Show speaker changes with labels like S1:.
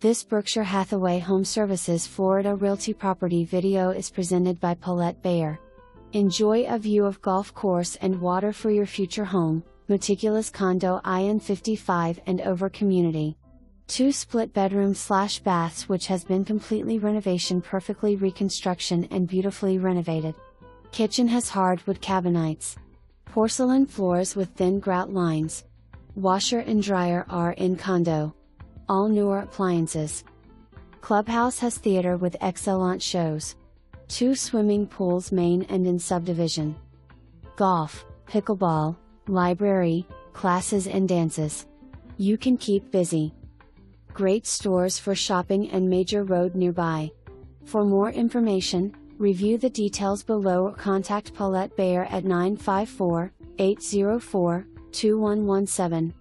S1: This Berkshire Hathaway HomeServices Florida Realty property video is presented by Paulette Bayer. Enjoy a view of golf course and water for your future home. Meticulous condo in 55 and over community. 2 split bedroom/baths which has been completely renovation, perfectly reconstruction and beautifully renovated. Kitchen has hardwood cabinets. Porcelain floors with thin grout lines. Washer and dryer are in condo. All newer appliances. Clubhouse has theater with excellent shows. 2 swimming pools main and in subdivision. Golf, pickleball, library, classes and dances. You can keep busy. Great stores for shopping and major road nearby. For more information, review the details below or contact Paulette Bayer at 954-804-2117.